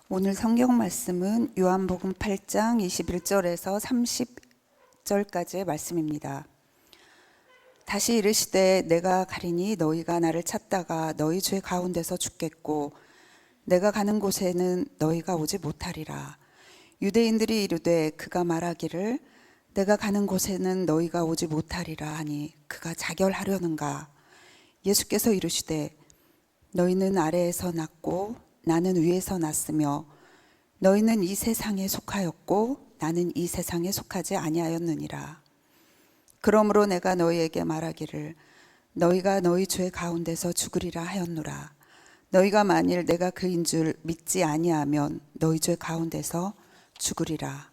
오늘 성경 말씀은 요한복음 8장 21절에서 30절까지의 말씀입니다. 다시 이르시되 내가 가리니 너희가 나를 찾다가 너희 죄 가운데서 죽겠고 내가 가는 곳에는 너희가 오지 못하리라. 유대인들이 이르되 그가 말하기를 내가 가는 곳에는 너희가 오지 못하리라 하니 그가 자결하려는가. 예수께서 이르시되 너희는 아래에서 났고 나는 위에서 났으며 너희는 이 세상에 속하였고 나는 이 세상에 속하지 아니하였느니라. 그러므로 내가 너희에게 말하기를 너희가 너희 죄 가운데서 죽으리라 하였노라. 너희가 만일 내가 그인 줄 믿지 아니하면 너희 죄 가운데서 죽으리라.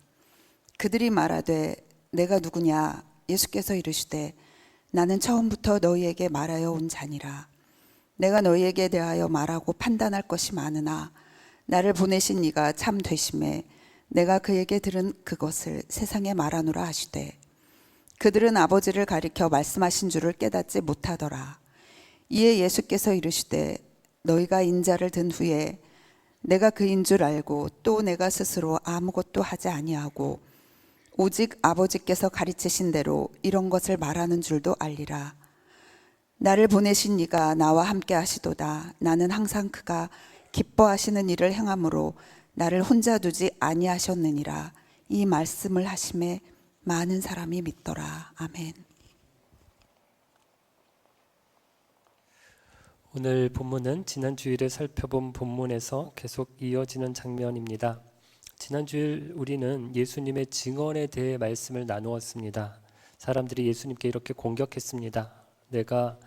그들이 말하되 내가 누구냐? 예수께서 이르시되 나는 처음부터 너희에게 말하여 온 자니라. 내가 너희에게 대하여 말하고 판단할 것이 많으나 나를 보내신 이가 참 되심에 내가 그에게 들은 그것을 세상에 말하노라 하시되 그들은 아버지를 가리켜 말씀하신 줄을 깨닫지 못하더라. 이에 예수께서 이르시되 너희가 인자를 든 후에 내가 그인 줄 알고 또 내가 스스로 아무것도 하지 아니하고 오직 아버지께서 가르치신 대로 이런 것을 말하는 줄도 알리라. 나를 보내신 이가 나와 함께 하시도다. 나는 항상 그가 기뻐하시는 일을 행함으로 나를 혼자 두지 아니하셨느니라. 이 말씀을 하심에 많은 사람이 믿더라. 아멘. 오늘 본문은 지난 주일에 살펴본 본문에서 계속 이어지는 장면입니다. 지난 주일 우리는 예수님의 증언에 대해 말씀을 나누었습니다. 사람들이 예수님께 이렇게 공격했습니다. 네가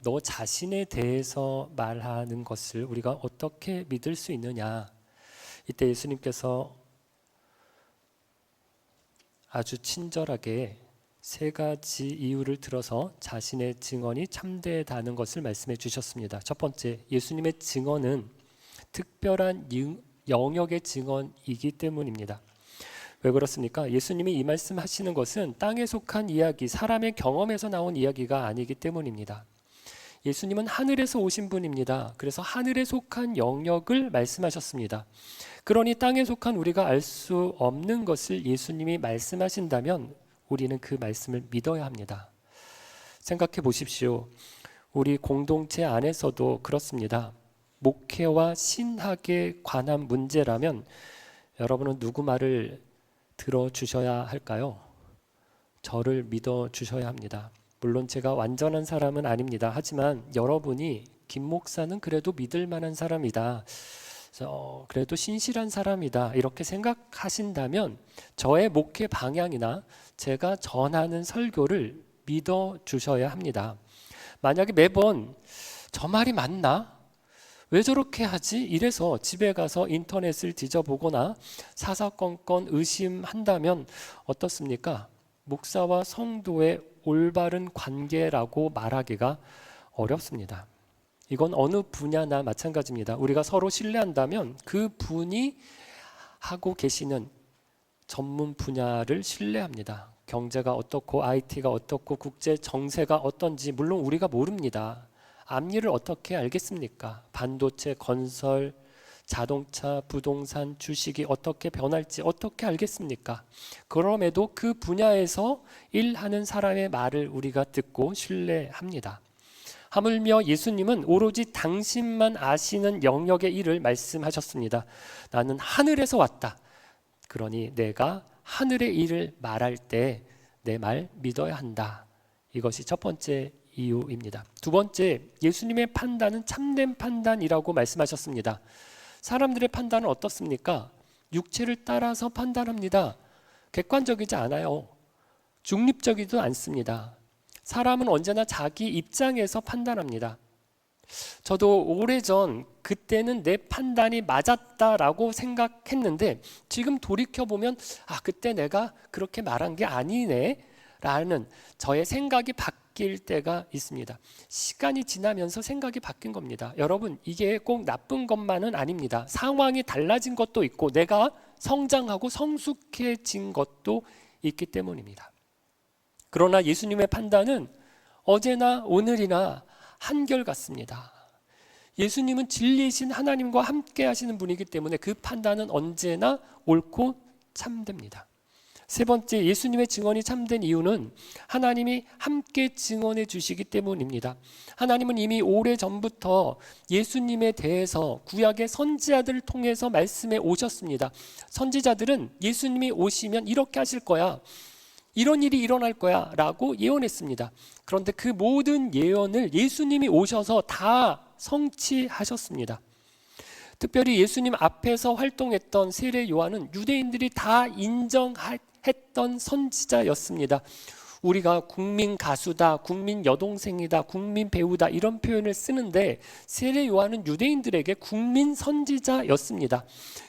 너 자신에 대해서 말하는 것을 우리가 어떻게 믿을 수 있느냐. 이때 예수님께서 아주 친절하게 세 가지 이유를 들어서 자신의 증언이 참되다는 것을 말씀해 주셨습니다. 첫 번째, 예수님의 증언은 특별한 영역의 증언이기 때문입니다. 왜 그렇습니까? 예수님이 이 말씀하시는 것은 땅에 속한 이야기, 사람의 경험에서 나온 이야기가 아니기 때문입니다. 예수님은 하늘에서 오신 분입니다. 그래서 하늘에 속한 영역을 말씀하셨습니다. 그러니 땅에 속한 우리가 알 수 없는 것을 예수님이 말씀하신다면 우리는 그 말씀을 믿어야 합니다. 생각해 보십시오. 우리 공동체 안에서도 그렇습니다. 목회와 신학에 관한 문제라면 여러분은 누구 말을 들어주셔야 할까요? 저를 믿어주셔야 합니다. 물론 제가 완전한 사람은 아닙니다. 하지만 여러분이 김 목사는 그래도 믿을 만한 사람이다. 그래도 신실한 사람이다. 이렇게 생각하신다면 저의 목회 방향이나 제가 전하는 설교를 믿어주셔야 합니다. 만약에 매번 저 말이 맞나? 왜 저렇게 하지? 이래서 집에 가서 인터넷을 뒤져보거나 사사건건 의심한다면 어떻습니까? 목사와 성도의 올바른 관계라고 말하기가 어렵습니다. 이건 어느 분야나 마찬가지입니다. 우리가 서로 신뢰한다면 그 분이 하고 계시는 전문 분야를 신뢰합니다. 경제가 어떻고 IT가 어떻고 국제 정세가 어떤지 물론 우리가 모릅니다. 앞일을 어떻게 알겠습니까? 반도체, 건설, 자동차, 부동산, 주식이 어떻게 변할지 어떻게 알겠습니까? 그럼에도 그 분야에서 일하는 사람의 말을 우리가 듣고 신뢰합니다. 하물며 예수님은 오로지 당신만 아시는 영역의 일을 말씀하셨습니다. 나는 하늘에서 왔다. 그러니 내가 하늘의 일을 말할 때 내 말 믿어야 한다. 이것이 첫 번째 이유입니다. 두 번째, 예수님의 판단은 참된 판단이라고 말씀하셨습니다. 사람들의 판단은 어떻습니까? 육체를 따라서 판단합니다. 객관적이지 않아요. 중립적이지도 않습니다. 사람은 언제나 자기 입장에서 판단합니다. 저도 오래전 그때는 내 판단이 맞았다라고 생각했는데 지금 돌이켜보면 그때 내가 그렇게 말한 게 아니네 라는 저의 생각이 바뀔 때가 있습니다. 시간이 지나면서 생각이 바뀐 겁니다. 여러분, 이게 꼭 나쁜 것만은 아닙니다. 상황이 달라진 것도 있고 내가 성장하고 성숙해진 것도 있기 때문입니다. 그러나 예수님의 판단은 어제나 오늘이나 한결같습니다. 예수님은 진리이신 하나님과 함께 하시는 분이기 때문에 그 판단은 언제나 옳고 참됩니다. 세 번째, 예수님의 증언이 참된 이유는 하나님이 함께 증언해 주시기 때문입니다. 하나님은 이미 오래전부터 예수님에 대해서 구약의 선지자들을 통해서 말씀해 오셨습니다. 선지자들은 예수님이 오시면 이렇게 하실 거야, 이런 일이 일어날 거야 라고 예언했습니다. 그런데 그 모든 예언을 예수님이 오셔서 다 성취하셨습니다. 특별히 예수님 앞에서 활동했던 세례 요한은 유대인들이 다 인정했던 선지자였습니다. 우리가 국민 가수다, 국민 여동생이다, 국민 배우다 이런 표현을 쓰는데 세례 요한은 유대인들에게 국민 선지자였습니다.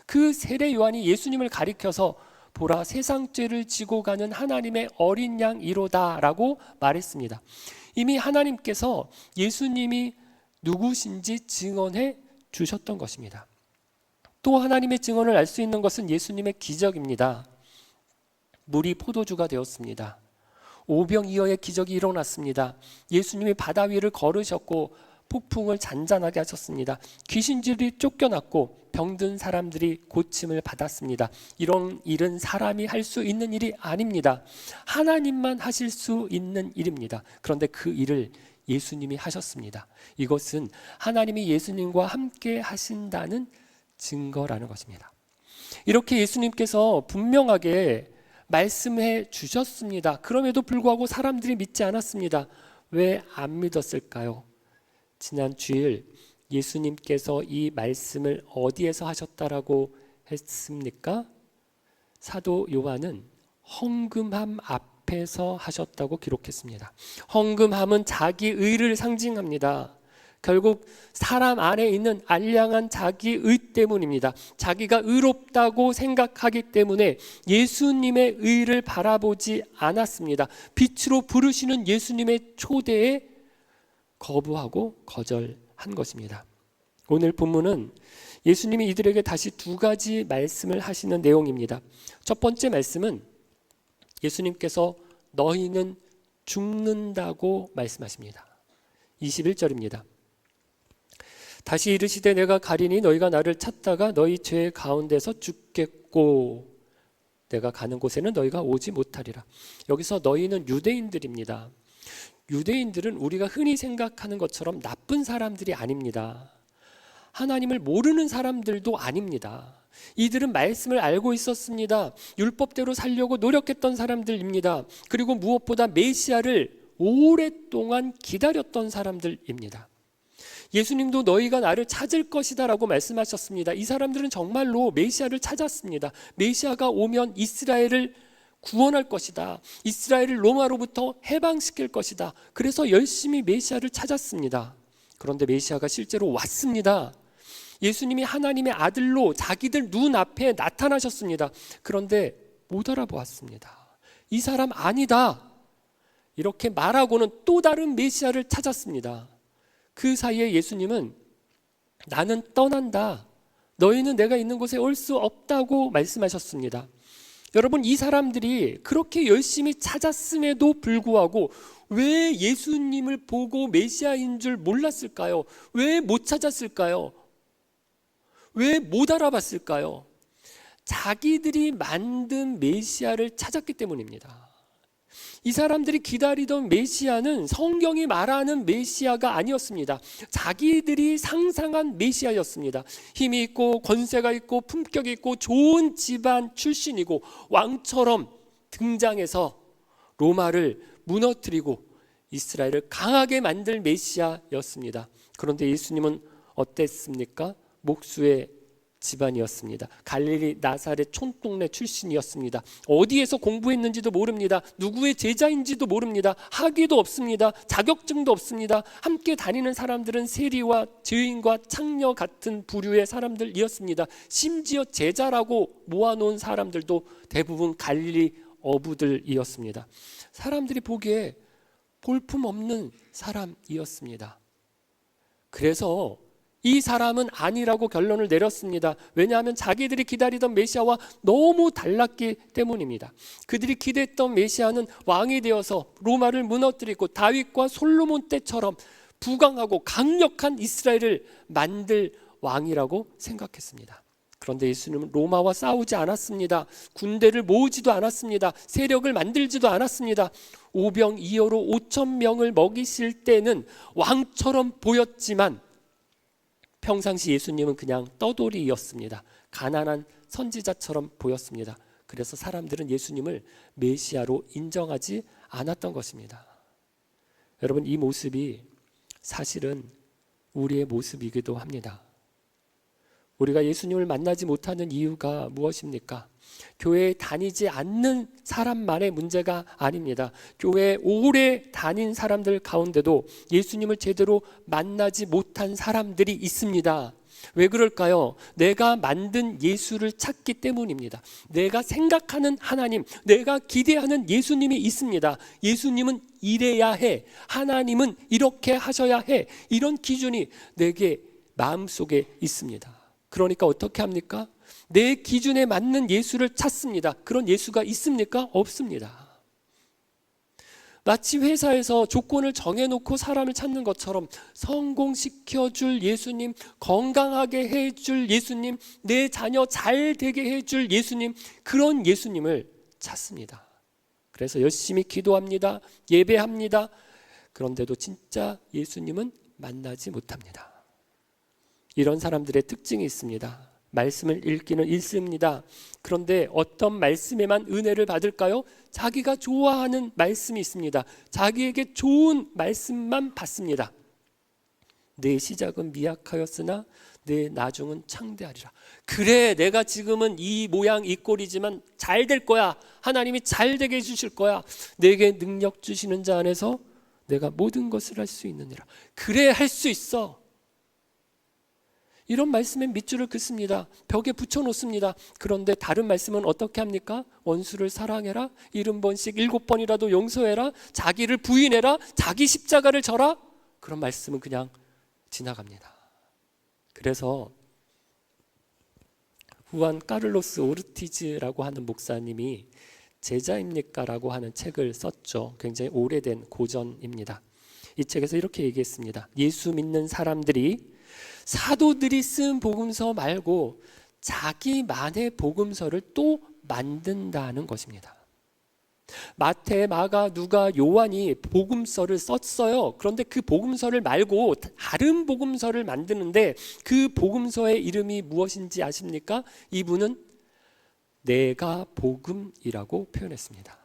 그 세례 요한이 예수님을 가리켜서 보라, 세상 죄를 지고 가는 하나님의 어린 양이로다 라고 말했습니다. 이미 하나님께서 예수님이 누구신지 증언해 주셨던 것입니다. 또 하나님의 증언을 알 수 있는 것은 예수님의 기적입니다. 물이 포도주가 되었습니다. 오병이어의 기적이 일어났습니다. 예수님이 바다 위를 걸으셨고 폭풍을 잔잔하게 하셨습니다. 귀신들이 쫓겨났고 병든 사람들이 고침을 받았습니다. 이런 일은 사람이 할 수 있는 일이 아닙니다. 하나님만 하실 수 있는 일입니다. 그런데 그 일을 예수님이 하셨습니다. 이것은 하나님이 예수님과 함께 하신다는 증거라는 것입니다. 이렇게 예수님께서 분명하게 말씀해 주셨습니다. 그럼에도 불구하고 사람들이 믿지 않았습니다. 왜 안 믿었을까요? 지난 주일 예수님께서 이 말씀을 어디에서 하셨다라고 했습니까? 사도 요한은 헌금함 앞에서 하셨다고 기록했습니다. 헌금함은 자기 의를 상징합니다. 결국 사람 안에 있는 알량한 자기 의 때문입니다. 자기가 의롭다고 생각하기 때문에 예수님의 의를 바라보지 않았습니다. 빛으로 부르시는 예수님의 초대에 거부하고 거절한 것입니다. 오늘 본문은 예수님이 이들에게 다시 두 가지 말씀을 하시는 내용입니다. 첫 번째 말씀은 예수님께서 너희는 죽는다고 말씀하십니다. 21절입니다. 다시 이르시되 내가 가리니 너희가 나를 찾다가 너희 죄 가운데서 죽겠고 내가 가는 곳에는 너희가 오지 못하리라. 여기서 너희는 유대인들입니다. 유대인들은 우리가 흔히 생각하는 것처럼 나쁜 사람들이 아닙니다. 하나님을 모르는 사람들도 아닙니다. 이들은 말씀을 알고 있었습니다. 율법대로 살려고 노력했던 사람들입니다. 그리고 무엇보다 메시아를 오랫동안 기다렸던 사람들입니다. 예수님도 너희가 나를 찾을 것이다 라고 말씀하셨습니다. 이 사람들은 정말로 메시아를 찾았습니다. 메시아가 오면 이스라엘을 구원할 것이다. 이스라엘을 로마로부터 해방시킬 것이다. 그래서 열심히 메시아를 찾았습니다. 그런데 메시아가 실제로 왔습니다. 예수님이 하나님의 아들로 자기들 눈앞에 나타나셨습니다. 그런데 못 알아보았습니다. 이 사람 아니다. 이렇게 말하고는 또 다른 메시아를 찾았습니다. 그 사이에 예수님은 나는 떠난다. 너희는 내가 있는 곳에 올 수 없다고 말씀하셨습니다. 여러분, 이 사람들이 그렇게 열심히 찾았음에도 불구하고 왜 예수님을 보고 메시아인 줄 몰랐을까요? 왜 못 찾았을까요? 왜 못 알아봤을까요? 자기들이 만든 메시아를 찾았기 때문입니다. 이 사람들이 기다리던 메시아는 성경이 말하는 메시아가 아니었습니다. 자기들이 상상한 메시아였습니다. 힘이 있고 권세가 있고 품격이 있고 좋은 집안 출신이고 왕처럼 등장해서 로마를 무너뜨리고 이스라엘을 강하게 만들 메시아였습니다. 그런데 예수님은 어땠습니까? 목수의 집안이었습니다. 갈릴리 나사렛 촌동네 출신이었습니다. 어디에서 공부했는지도 모릅니다. 누구의 제자인지도 모릅니다. 학위도 없습니다. 자격증도 없습니다. 함께 다니는 사람들은 세리와 죄인과 창녀 같은 부류의 사람들이었습니다. 심지어 제자라고 모아놓은 사람들도 대부분 갈릴리 어부들이었습니다. 사람들이 보기에 볼품없는 사람이었습니다. 그래서 이 사람은 아니라고 결론을 내렸습니다. 왜냐하면 자기들이 기다리던 메시아와 너무 달랐기 때문입니다. 그들이 기대했던 메시아는 왕이 되어서 로마를 무너뜨리고 다윗과 솔로몬 때처럼 부강하고 강력한 이스라엘을 만들 왕이라고 생각했습니다. 그런데 예수님은 로마와 싸우지 않았습니다. 군대를 모으지도 않았습니다. 세력을 만들지도 않았습니다. 오병이어로 5천 명을 먹이실 때는 왕처럼 보였지만 평상시 예수님은 그냥 떠돌이였습니다. 가난한 선지자처럼 보였습니다. 그래서 사람들은 예수님을 메시아로 인정하지 않았던 것입니다. 여러분, 이 모습이 사실은 우리의 모습이기도 합니다. 우리가 예수님을 만나지 못하는 이유가 무엇입니까? 교회에 다니지 않는 사람만의 문제가 아닙니다. 교회에 오래 다닌 사람들 가운데도 예수님을 제대로 만나지 못한 사람들이 있습니다. 왜 그럴까요? 내가 만든 예수를 찾기 때문입니다. 내가 생각하는 하나님, 내가 기대하는 예수님이 있습니다. 예수님은 이래야 해, 하나님은 이렇게 하셔야 해, 이런 기준이 내게 마음속에 있습니다. 그러니까 어떻게 합니까? 내 기준에 맞는 예수를 찾습니다. 그런 예수가 있습니까? 없습니다. 마치 회사에서 조건을 정해놓고 사람을 찾는 것처럼 성공시켜줄 예수님, 건강하게 해줄 예수님, 내 자녀 잘 되게 해줄 예수님, 그런 예수님을 찾습니다. 그래서 열심히 기도합니다. 예배합니다. 그런데도 진짜 예수님은 만나지 못합니다. 이런 사람들의 특징이 있습니다. 말씀을 읽기는 읽습니다. 그런데 어떤 말씀에만 은혜를 받을까요? 자기가 좋아하는 말씀이 있습니다. 자기에게 좋은 말씀만 받습니다. 내 시작은 미약하였으나 내 나중은 창대하리라. 그래, 내가 지금은 이 모양 이 꼴이지만 잘 될 거야. 하나님이 잘 되게 해주실 거야. 내게 능력 주시는 자 안에서 내가 모든 것을 할 수 있느니라. 그래, 할 수 있어. 이런 말씀에 밑줄을 긋습니다. 벽에 붙여놓습니다. 그런데 다른 말씀은 어떻게 합니까? 원수를 사랑해라, 70번씩 7번이라도 용서해라, 자기를 부인해라, 자기 십자가를 져라. 그런 말씀은 그냥 지나갑니다. 그래서 후안 카를로스 오르티즈라고 하는 목사님이 제자입니까? 라고 하는 책을 썼죠. 굉장히 오래된 고전입니다. 이 책에서 이렇게 얘기했습니다. 예수 믿는 사람들이 사도들이 쓴 복음서 말고 자기만의 복음서를 또 만든다는 것입니다. 마태, 마가, 누가, 요한이 복음서를 썼어요. 그런데 그 복음서를 말고 다른 복음서를 만드는데 그 복음서의 이름이 무엇인지 아십니까? 이분은 내가 복음이라고 표현했습니다.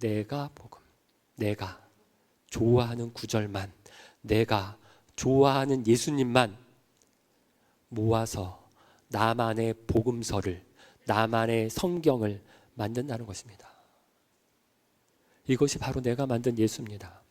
내가 복음. 내가 좋아하는 구절만, 내가 좋아하는 예수님만 모아서 나만의 복음서를, 나만의 성경을 만든다는 것입니다. 이것이 바로 내가 만든 예수입니다.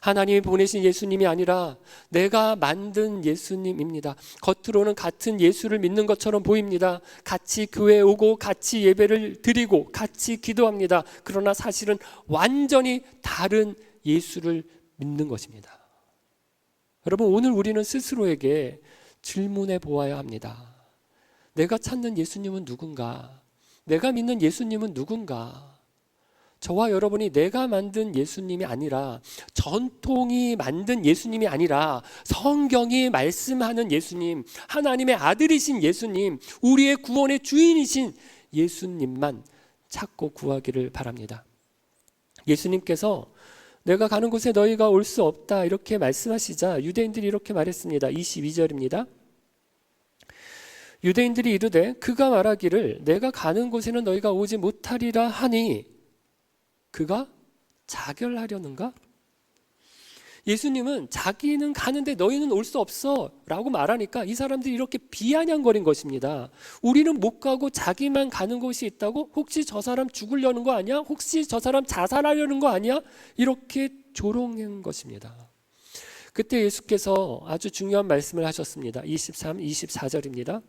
하나님이 보내신 예수님이 아니라 내가 만든 예수님입니다. 겉으로는 같은 예수를 믿는 것처럼 보입니다. 같이 교회에 오고 같이 예배를 드리고 같이 기도합니다. 그러나 사실은 완전히 다른 예수를 믿는 것입니다. 여러분, 오늘 우리는 스스로에게 질문해 보아야 합니다. 내가 찾는 예수님은 누군가? 내가 믿는 예수님은 누군가? 저와 여러분이 내가 만든 예수님이 아니라, 전통이 만든 예수님이 아니라 성경이 말씀하는 예수님, 하나님의 아들이신 예수님, 우리의 구원의 주인이신 예수님만 찾고 구하기를 바랍니다. 예수님께서 내가 가는 곳에 너희가 올 수 없다 이렇게 말씀하시자 유대인들이 이렇게 말했습니다. 22절입니다. 유대인들이 이르되 그가 말하기를 내가 가는 곳에는 너희가 오지 못하리라 하니 그가 자결하려는가? 예수님은 자기는 가는데 너희는 올 수 없어 라고 말하니까 이 사람들이 이렇게 비아냥거린 것입니다. 우리는 못 가고 자기만 가는 곳이 있다고? 혹시 저 사람 죽으려는 거 아니야? 혹시 저 사람 자살하려는 거 아니야? 이렇게 조롱한 것입니다. 그때 예수께서 아주 중요한 말씀을 하셨습니다. 23, 24절입니다.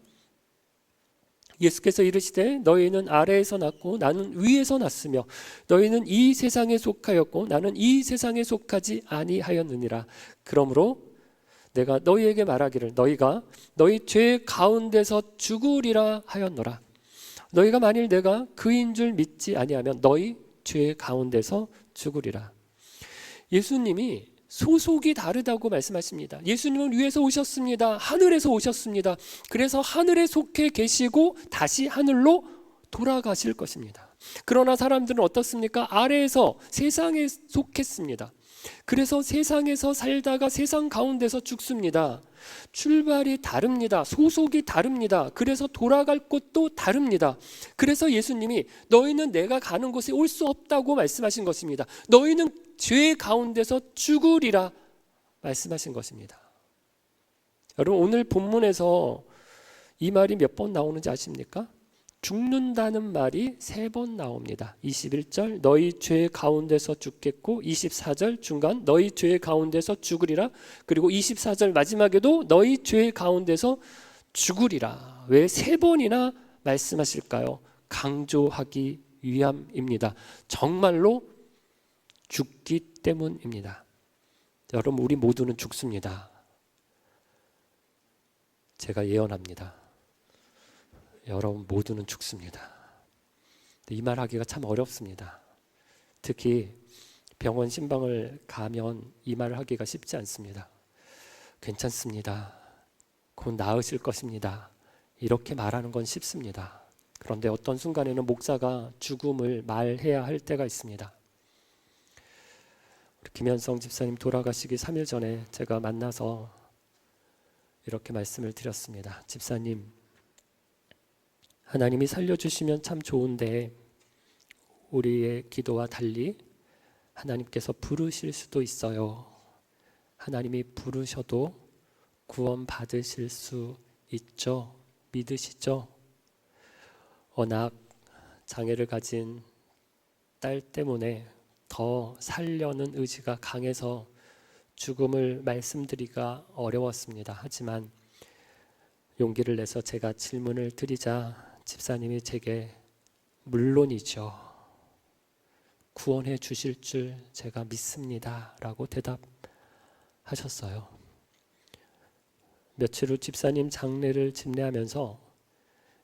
예수께서 이르시되 너희는 아래에서 났고 나는 위에서 났으며 너희는 이 세상에 속하였고 나는 이 세상에 속하지 아니하였느니라. 그러므로 내가 너희에게 말하기를 너희가 너희 죄 가운데서 죽으리라 하였노라. 너희가 만일 내가 그인 줄 믿지 아니하면 너희 죄 가운데서 죽으리라. 예수님이 소속이 다르다고 말씀하십니다. 예수님은 위에서 오셨습니다. 하늘에서 오셨습니다. 그래서 하늘에 속해 계시고 다시 하늘로 돌아가실 것입니다. 그러나 사람들은 어떻습니까? 아래에서 세상에 속했습니다. 그래서 세상에서 살다가 세상 가운데서 죽습니다. 출발이 다릅니다. 소속이 다릅니다. 그래서 돌아갈 곳도 다릅니다. 그래서 예수님이 너희는 내가 가는 곳에 올 수 없다고 말씀하신 것입니다. 너희는 죄 가운데서 죽으리라 말씀하신 것입니다. 여러분, 오늘 본문에서 이 말이 몇 번 나오는지 아십니까? 죽는다는 말이 3번 나옵니다. 21절 너희 죄 가운데서 죽겠고, 24절 중간 너희 죄 가운데서 죽으리라, 그리고 24절 마지막에도 너희 죄 가운데서 죽으리라. 왜 3번이나 말씀하실까요? 강조하기 위함입니다. 정말로 죽기 때문입니다. 여러분, 우리 모두는 죽습니다. 제가 예언합니다. 여러분 모두는 죽습니다. 이 말 하기가 참 어렵습니다. 특히 병원 신방을 가면 이 말을 하기가 쉽지 않습니다. 괜찮습니다. 곧 나으실 것입니다. 이렇게 말하는 건 쉽습니다. 그런데 어떤 순간에는 목사가 죽음을 말해야 할 때가 있습니다. 우리 김현성 집사님 돌아가시기 3일 전에 제가 만나서 이렇게 말씀을 드렸습니다. 집사님, 하나님이 살려주시면 참 좋은데 우리의 기도와 달리 하나님께서 부르실 수도 있어요. 하나님이 부르셔도 구원 받으실 수 있죠? 믿으시죠? 워낙 장애를 가진 딸 때문에 더 살려는 의지가 강해서 죽음을 말씀드리기가 어려웠습니다. 하지만 용기를 내서 제가 질문을 드리자 집사님이 제게 물론이죠. 구원해 주실 줄 제가 믿습니다. 라고 대답하셨어요. 며칠 후 집사님 장례를 집례하면서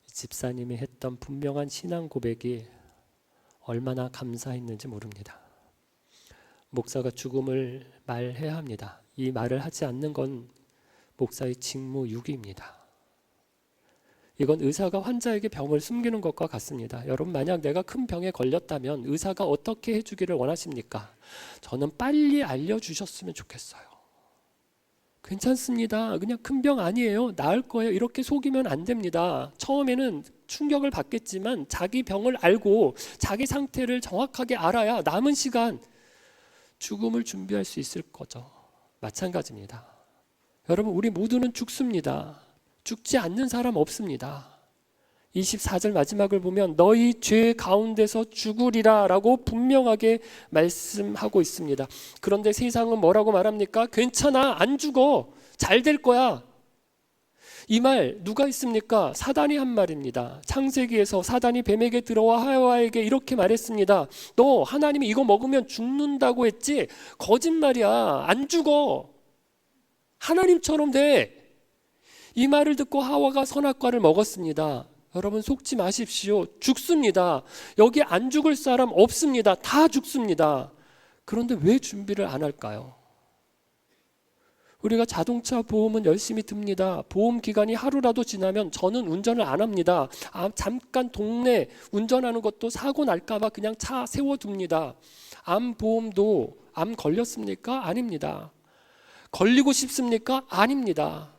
집사님이 했던 분명한 신앙 고백이 얼마나 감사했는지 모릅니다. 목사가 죽음을 말해야 합니다. 이 말을 하지 않는 건 목사의 직무유기입니다. 이건 의사가 환자에게 병을 숨기는 것과 같습니다. 여러분, 만약 내가 큰 병에 걸렸다면 의사가 어떻게 해주기를 원하십니까? 저는 빨리 알려주셨으면 좋겠어요. 괜찮습니다. 그냥 큰 병 아니에요. 나을 거예요. 이렇게 속이면 안 됩니다. 처음에는 충격을 받겠지만 자기 병을 알고 자기 상태를 정확하게 알아야 남은 시간 죽음을 준비할 수 있을 거죠. 마찬가지입니다. 여러분, 우리 모두는 죽습니다. 죽지 않는 사람 없습니다. 24절 마지막을 보면 너희 죄 가운데서 죽으리라 라고 분명하게 말씀하고 있습니다. 그런데 세상은 뭐라고 말합니까? 괜찮아, 안 죽어, 잘 될 거야. 이 말 누가 있습니까? 사단이 한 말입니다. 창세기에서 사단이 뱀에게 들어와 하와에게 이렇게 말했습니다. 너 하나님이 이거 먹으면 죽는다고 했지? 거짓말이야, 안 죽어. 하나님처럼 돼. 이 말을 듣고 하와가 선악과를 먹었습니다. 여러분, 속지 마십시오. 죽습니다. 여기 안 죽을 사람 없습니다. 다 죽습니다. 그런데 왜 준비를 안 할까요? 우리가 자동차 보험은 열심히 듭니다. 보험 기간이 하루라도 지나면 저는 운전을 안 합니다. 잠깐 동네 운전하는 것도 사고 날까 봐 그냥 차 세워둡니다. 암 보험도 암 걸렸습니까? 아닙니다. 걸리고 싶습니까? 아닙니다.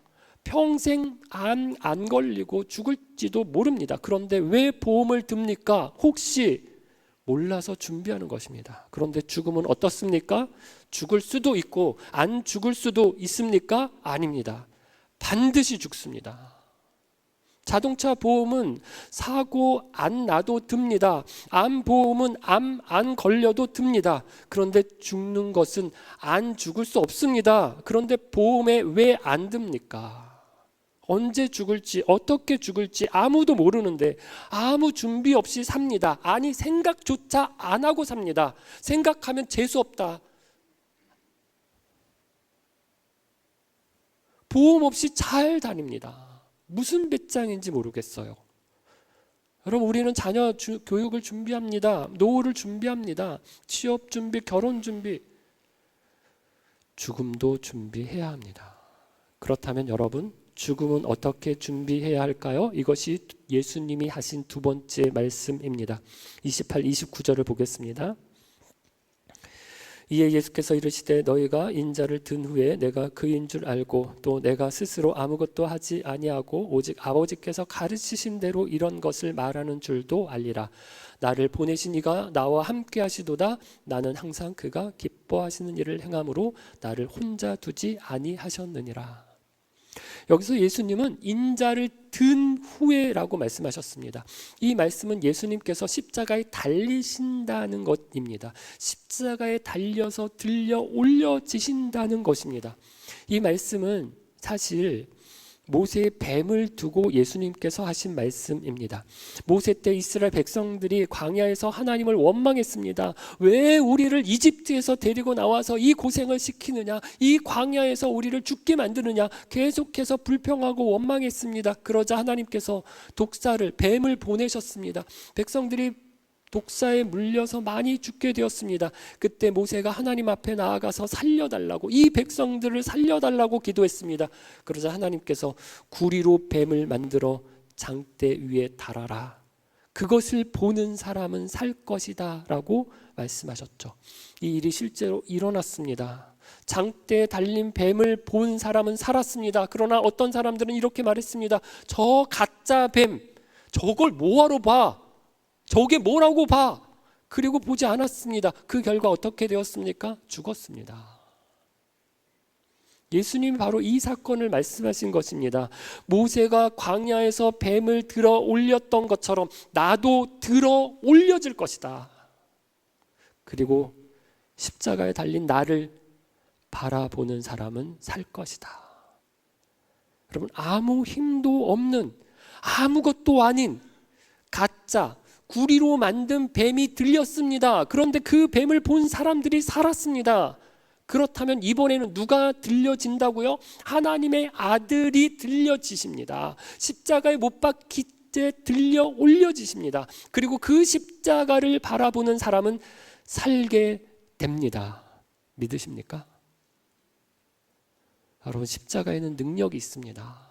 평생 안 걸리고 죽을지도 모릅니다. 그런데 왜 보험을 듭니까? 혹시 몰라서 준비하는 것입니다. 그런데 죽음은 어떻습니까? 죽을 수도 있고 안 죽을 수도 있습니까? 아닙니다. 반드시 죽습니다. 자동차 보험은 사고 안 나도 듭니다. 암 보험은 암 안 걸려도 듭니다. 그런데 죽는 것은 안 죽을 수 없습니다. 그런데 보험에 왜 안 듭니까? 언제 죽을지 어떻게 죽을지 아무도 모르는데 아무 준비 없이 삽니다. 아니, 생각조차 안 하고 삽니다. 생각하면 재수없다. 보험 없이 잘 다닙니다. 무슨 배짱인지 모르겠어요. 여러분, 우리는 자녀 교육을 준비합니다. 노후를 준비합니다. 취업 준비, 결혼 준비. 죽음도 준비해야 합니다. 그렇다면 여러분, 죽음은 어떻게 준비해야 할까요? 이것이 예수님이 하신 두 번째 말씀입니다. 28, 29절을 보겠습니다. 이에 예수께서 이르시되 너희가 인자를 든 후에 내가 그인 줄 알고 또 내가 스스로 아무것도 하지 아니하고 오직 아버지께서 가르치신 대로 이런 것을 말하는 줄도 알리라. 나를 보내신 이가 나와 함께 하시도다. 나는 항상 그가 기뻐하시는 일을 행함으로 나를 혼자 두지 아니하셨느니라. 여기서 예수님은 인자를 든 후에라고 말씀하셨습니다. 이 말씀은 예수님께서 십자가에 달리신다는 것입니다. 십자가에 달려서 들려 올려지신다는 것입니다. 이 말씀은 사실 모세의 뱀을 두고 예수님께서 하신 말씀입니다. 모세 때 이스라엘 백성들이 광야에서 하나님을 원망했습니다. 왜 우리를 이집트에서 데리고 나와서 이 고생을 시키느냐, 이 광야에서 우리를 죽게 만드느냐, 계속해서 불평하고 원망했습니다. 그러자 하나님께서 독사를, 뱀을 보내셨습니다. 백성들이 독사에 물려서 많이 죽게 되었습니다. 그때 모세가 하나님 앞에 나아가서 살려달라고, 이 백성들을 살려달라고 기도했습니다. 그러자 하나님께서 구리로 뱀을 만들어 장대 위에 달아라. 그것을 보는 사람은 살 것이다 라고 말씀하셨죠. 이 일이 실제로 일어났습니다. 장대에 달린 뱀을 본 사람은 살았습니다. 그러나 어떤 사람들은 이렇게 말했습니다. 저 가짜 뱀, 저걸 뭐하러 봐? 저게 뭐라고 봐? 그리고 보지 않았습니다. 그 결과 어떻게 되었습니까? 죽었습니다. 예수님이 바로 이 사건을 말씀하신 것입니다. 모세가 광야에서 뱀을 들어 올렸던 것처럼 나도 들어 올려질 것이다. 그리고 십자가에 달린 나를 바라보는 사람은 살 것이다. 여러분, 아무 힘도 없는, 아무것도 아닌 가짜 구리로 만든 뱀이 들렸습니다. 그런데 그 뱀을 본 사람들이 살았습니다. 그렇다면 이번에는 누가 들려진다고요? 하나님의 아들이 들려지십니다. 십자가에 못 박힐 때 들려 올려지십니다. 그리고 그 십자가를 바라보는 사람은 살게 됩니다. 믿으십니까? 여러분, 십자가에는 능력이 있습니다.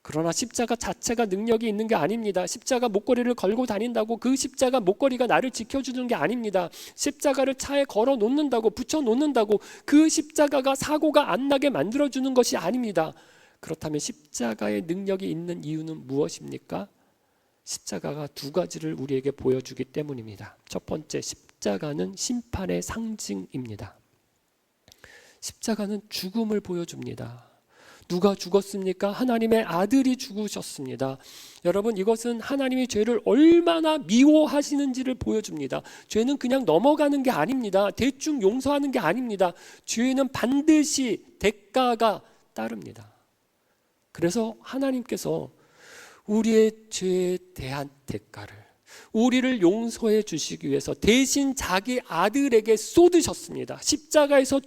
그러나 십자가 자체가 능력이 있는 게 아닙니다. 십자가 목걸이를 걸고 다닌다고 그 십자가 목걸이가 나를 지켜주는 게 아닙니다. 십자가를 차에 걸어 놓는다고, 붙여 놓는다고 그 십자가가 사고가 안 나게 만들어주는 것이 아닙니다. 그렇다면 십자가의 능력이 있는 이유는 무엇입니까? 십자가가 두 가지를 우리에게 보여주기 때문입니다. 첫 번째, 십자가는 심판의 상징입니다. 십자가는 죽음을 보여줍니다. 누가 죽었습니까? 하나님의 아들이 죽으셨습니다. 여러분, 이것은 하나님이 죄를 얼마나 미워하시는지를 보여줍니다. 죄는 그냥 넘어가는 게 아닙니다. 대충 용서하는 게 아닙니다. 죄는 반드시 대가가 따릅니다. 그래서 하나님께서 우리의 죄에 대한 대가를, 우리를 용서해 주시기 위해서 대신 자기 아들에게 쏟으셨습니다. 십자가에서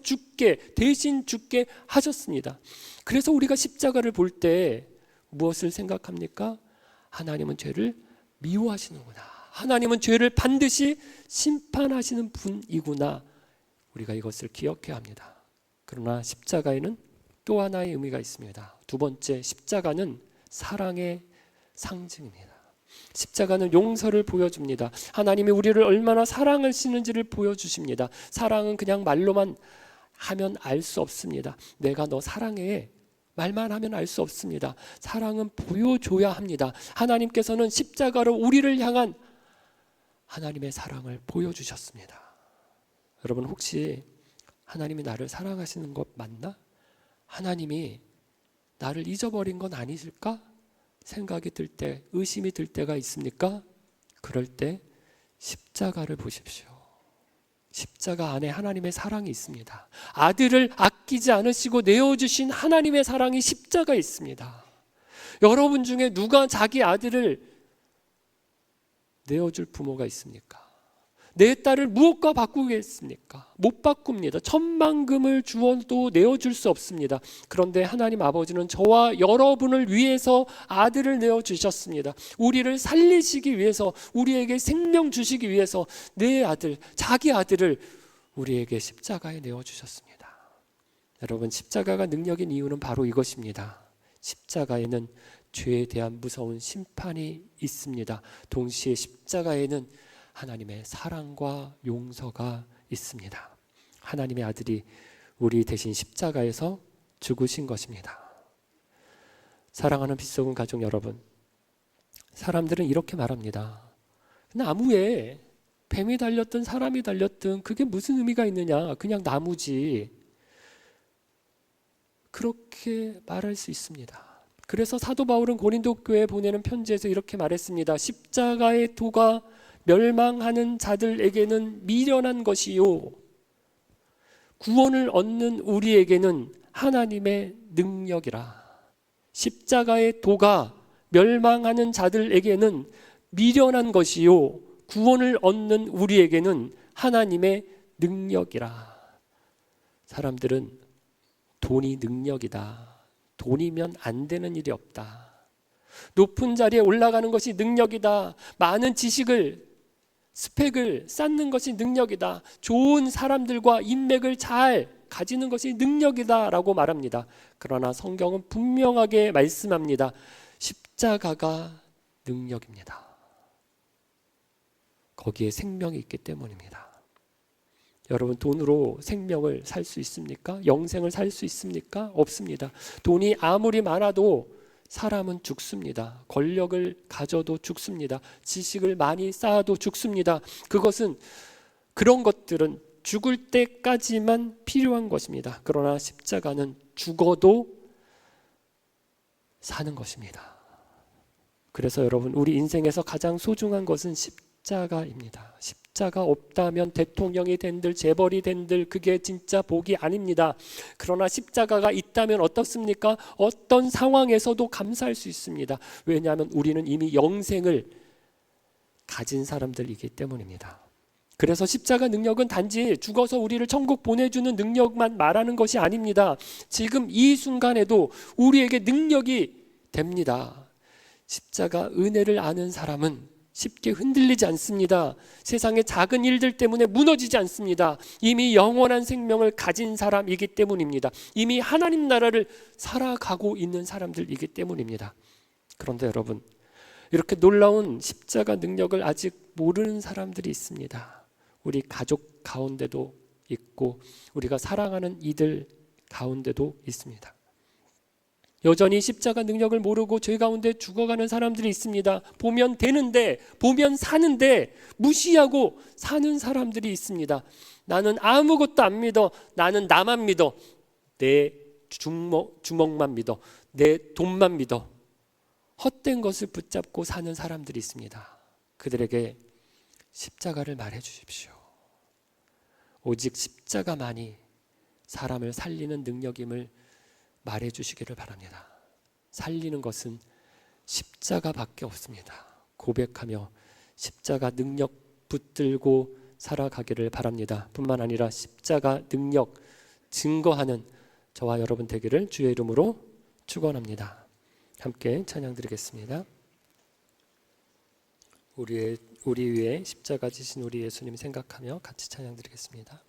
대신 죽게 하셨습니다. 그래서 우리가 십자가를 볼 때 무엇을 생각합니까? 하나님은 죄를 미워하시는구나. 하나님은 죄를 반드시 심판하시는 분이구나. 우리가 이것을 기억해야 합니다. 그러나 십자가에는 또 하나의 의미가 있습니다. 두 번째, 십자가는 사랑의 상징입니다. 십자가는 용서를 보여줍니다. 하나님이 우리를 얼마나 사랑하시는지를 보여주십니다. 사랑은 그냥 말로만 하면 알 수 없습니다. 내가 너 사랑해, 말만 하면 알 수 없습니다. 사랑은 보여줘야 합니다. 하나님께서는 십자가로 우리를 향한 하나님의 사랑을 보여주셨습니다. 여러분, 혹시 하나님이 나를 사랑하시는 것 맞나? 하나님이 나를 잊어버린 건 아니실까? 생각이 들 때, 의심이 들 때가 있습니까? 그럴 때 십자가를 보십시오. 십자가 안에 하나님의 사랑이 있습니다. 아들을 아끼지 않으시고 내어주신 하나님의 사랑이 십자가에 있습니다. 여러분 중에 누가 자기 아들을 내어줄 부모가 있습니까? 내 딸을 무엇과 바꾸겠습니까? 못 바꿉니다. 천만금을 주어도 내어줄 수 없습니다. 그런데 하나님 아버지는 저와 여러분을 위해서 아들을 내어주셨습니다. 우리를 살리시기 위해서, 우리에게 생명 주시기 위해서 내 아들, 자기 아들을 우리에게 십자가에 내어주셨습니다. 여러분, 십자가가 능력인 이유는 바로 이것입니다. 십자가에는 죄에 대한 무서운 심판이 있습니다. 동시에 십자가에는 하나님의 사랑과 용서가 있습니다. 하나님의 아들이 우리 대신 십자가에서 죽으신 것입니다. 사랑하는 빛소금 가족 여러분, 사람들은 이렇게 말합니다. 나무에 뱀이 달렸든 사람이 달렸든 그게 무슨 의미가 있느냐, 그냥 나무지. 그렇게 말할 수 있습니다. 그래서 사도 바울은 고린도 교회에 보내는 편지에서 이렇게 말했습니다. 십자가의 도가 멸망하는 자들에게는 미련한 것이요, 구원을 얻는 우리에게는 하나님의 능력이라. 십자가의 도가 멸망하는 자들에게는 미련한 것이요, 구원을 얻는 우리에게는 하나님의 능력이라. 사람들은 돈이 능력이다, 돈이면 안 되는 일이 없다, 높은 자리에 올라가는 것이 능력이다, 많은 지식을, 스펙을 쌓는 것이 능력이다, 좋은 사람들과 인맥을 잘 가지는 것이 능력이다 라고 말합니다. 그러나 성경은 분명하게 말씀합니다. 십자가가 능력입니다. 거기에 생명이 있기 때문입니다. 여러분, 돈으로 생명을 살 수 있습니까? 영생을 살 수 있습니까? 없습니다. 돈이 아무리 많아도 사람은 죽습니다. 권력을 가져도 죽습니다. 지식을 많이 쌓아도 죽습니다. 그런 것들은 죽을 때까지만 필요한 것입니다. 그러나 십자가는 죽어도 사는 것입니다. 그래서 여러분, 우리 인생에서 가장 소중한 것은 십자가입니다. 십자가 없다면 대통령이 된들 재벌이 된들 그게 진짜 복이 아닙니다. 그러나 십자가가 있다면 어떻습니까? 어떤 상황에서도 감사할 수 있습니다. 왜냐하면 우리는 이미 영생을 가진 사람들이기 때문입니다. 그래서 십자가 능력은 단지 죽어서 우리를 천국 보내주는 능력만 말하는 것이 아닙니다. 지금 이 순간에도 우리에게 능력이 됩니다. 십자가 은혜를 아는 사람은 쉽게 흔들리지 않습니다. 세상의 작은 일들 때문에 무너지지 않습니다. 이미 영원한 생명을 가진 사람이기 때문입니다. 이미 하나님 나라를 살아가고 있는 사람들이기 때문입니다. 그런데 여러분, 이렇게 놀라운 십자가 능력을 아직 모르는 사람들이 있습니다. 우리 가족 가운데도 있고 우리가 사랑하는 이들 가운데도 있습니다. 여전히 십자가 능력을 모르고 죄 가운데 죽어가는 사람들이 있습니다. 보면 되는데, 보면 사는데 무시하고 사는 사람들이 있습니다. 나는 아무것도 안 믿어. 나는 나만 믿어. 내 주먹만 믿어. 내 돈만 믿어. 헛된 것을 붙잡고 사는 사람들이 있습니다. 그들에게 십자가를 말해 주십시오. 오직 십자가만이 사람을 살리는 능력임을 말해 주시기를 바랍니다. 살리는 것은 십자가밖에 없습니다. 고백하며 십자가 능력 붙들고 살아가기를 바랍니다. 뿐만 아니라 십자가 능력 증거하는 저와 여러분 되기를 주의 이름으로 축원합니다. 함께 찬양 드리겠습니다. 우리 위에 십자가 지신 우리 예수님 생각하며 같이 찬양 드리겠습니다.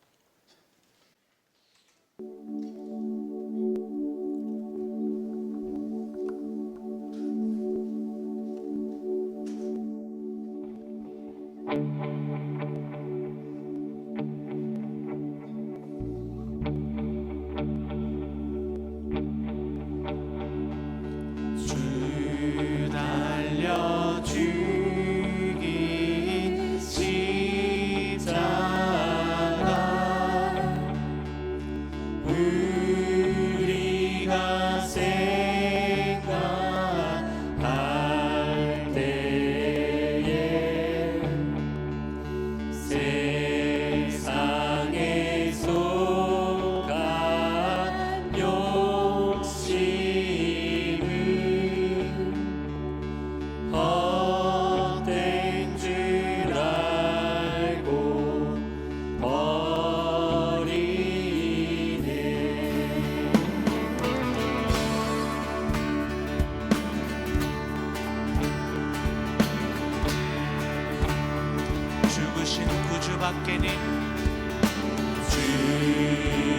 밖에는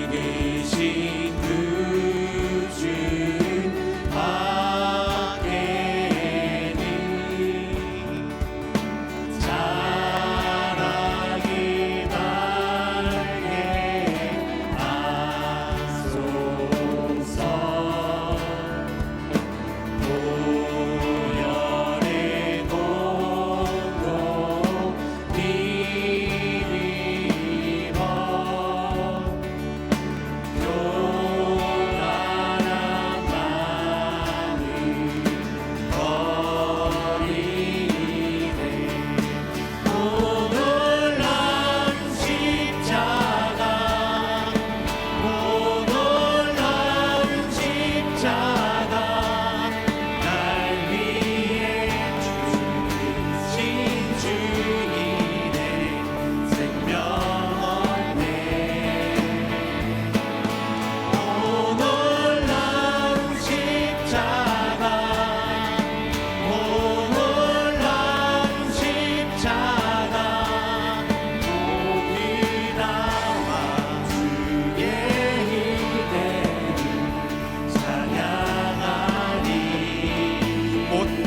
죽으신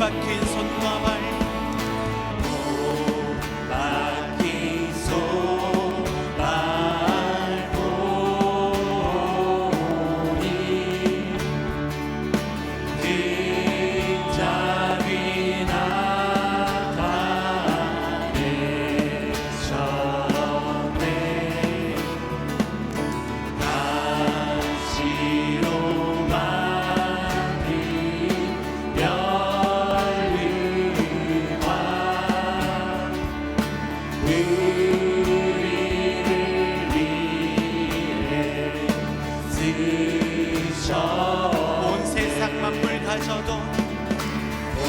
박힌 손과 발 박힌 손발 보니 등잡이 나타내셨네. 다시로 만든 열의와 우리를 위해 쓰셔. 온 세상 만물 가져도 온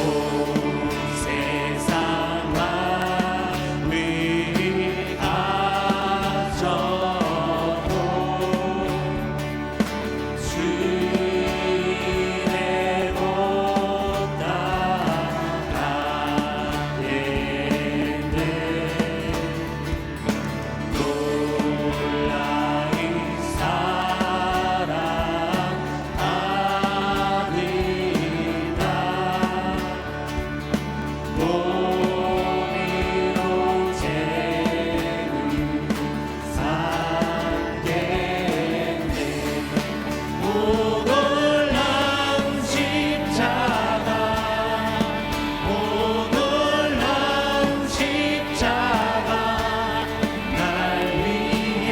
세상 만물 가져도 주의 못 따라가겠네. 놀라운 사랑하리라. 몸으로 재우 삼겠네. 오 놀라운 십자가, 오 놀라운 십자가, 날 위해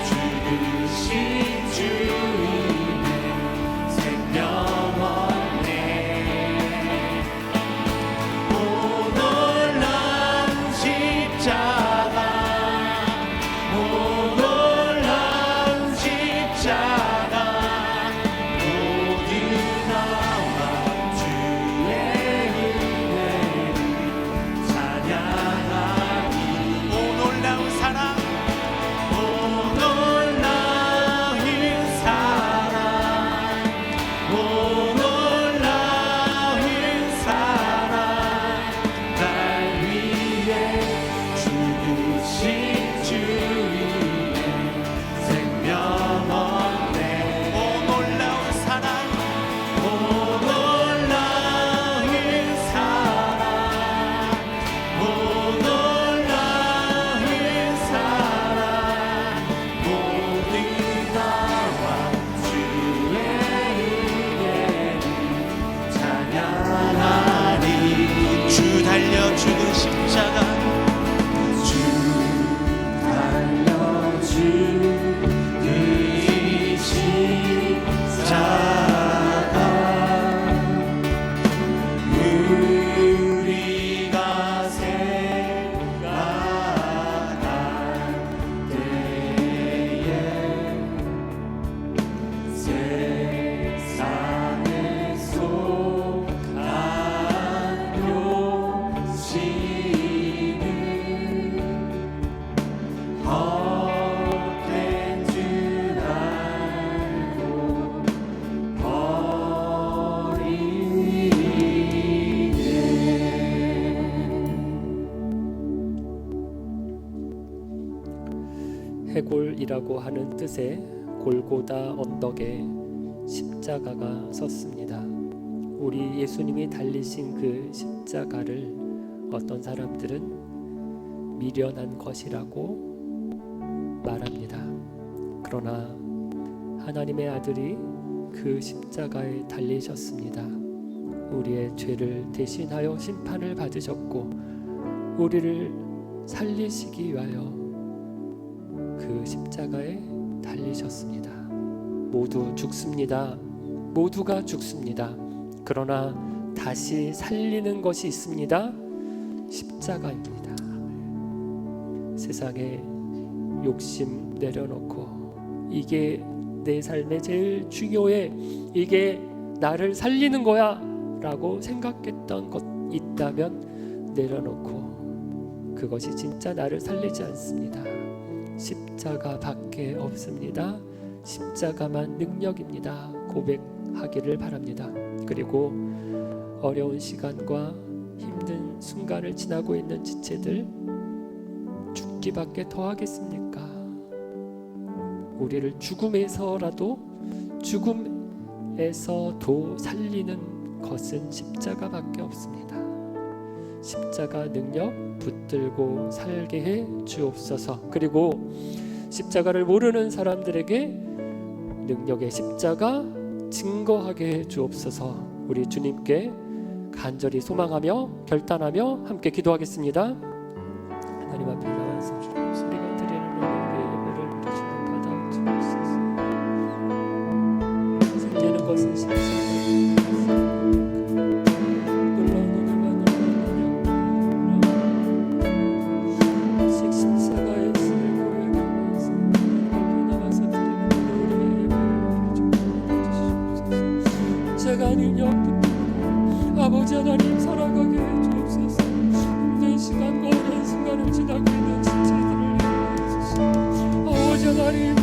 죽으신 주님의 생명 얻네. 오 놀라운 십자가, 오 놀라운 십자가, 모두 나와 주의 은혜를 찬양하리. 오 놀라운 사랑 오 놀라운 사랑, 오 놀라운 사랑, 날 위해 죽으신 주님의 생명 얻네. 오 놀라운 사랑 오 놀라운 사랑, 오 놀라운 사랑, 모두 나와 주의 은혜를 찬양하리. 주 달려 죽은 십자가 주 달려 죽으신 십자가, 우리가 생각할 때에 세상에 속한 욕심은 헛된 줄 알고 버리네. 해골이라고 하는 뜻의 골고다 언덕에 십자가가 섰습니다. 우리 예수님이 달리신 그 십자가를 어떤 사람들은 미련한 것이라고 말합니다. 그러나 하나님의 아들이 그 십자가에 달리셨습니다. 우리의 죄를 대신하여 심판을 받으셨고 우리를 살리시기 위하여 그 십자가에 달리셨습니다. 모두 죽습니다. 모두가 죽습니다. 그러나 다시 살리는 것이 있습니다. 십자가입니다. 세상에 욕심 내려놓고 이게 내 삶의 제일 중요해, 이게 나를 살리는 거야 라고 생각했던 것 있다면 내려놓고 그것이 진짜 나를 살리지 않습니다. 십자가밖에 없습니다. 십자가만 능력입니다. 고백하기를 바랍니다. 그리고 어려운 시간과 힘든 순간을 지나고 있는 지체들, 죽기밖에 더 하겠습니까? 우리를 죽음에서도 살리는 것은 십자가밖에 없습니다. 십자가 능력 붙들고 살게 해 주옵소서. 그리고 십자가를 모르는 사람들에게 능력의 십자가 증거하게 해 주옵소서. 우리 주님께 간절히 소망하며 결단하며 함께 기도하겠습니다. 하나님 앞에 나와서 우리가 드리는 우리의 예배를 주시는 받아 주옵소서. 살리는 것은 십자가 아버지 하나님 살아가게 해주옵소서. 힘든 시간과 어려운 순간을 지나고 있는 지체들을 위해 주시옵소서. 아버지 하나님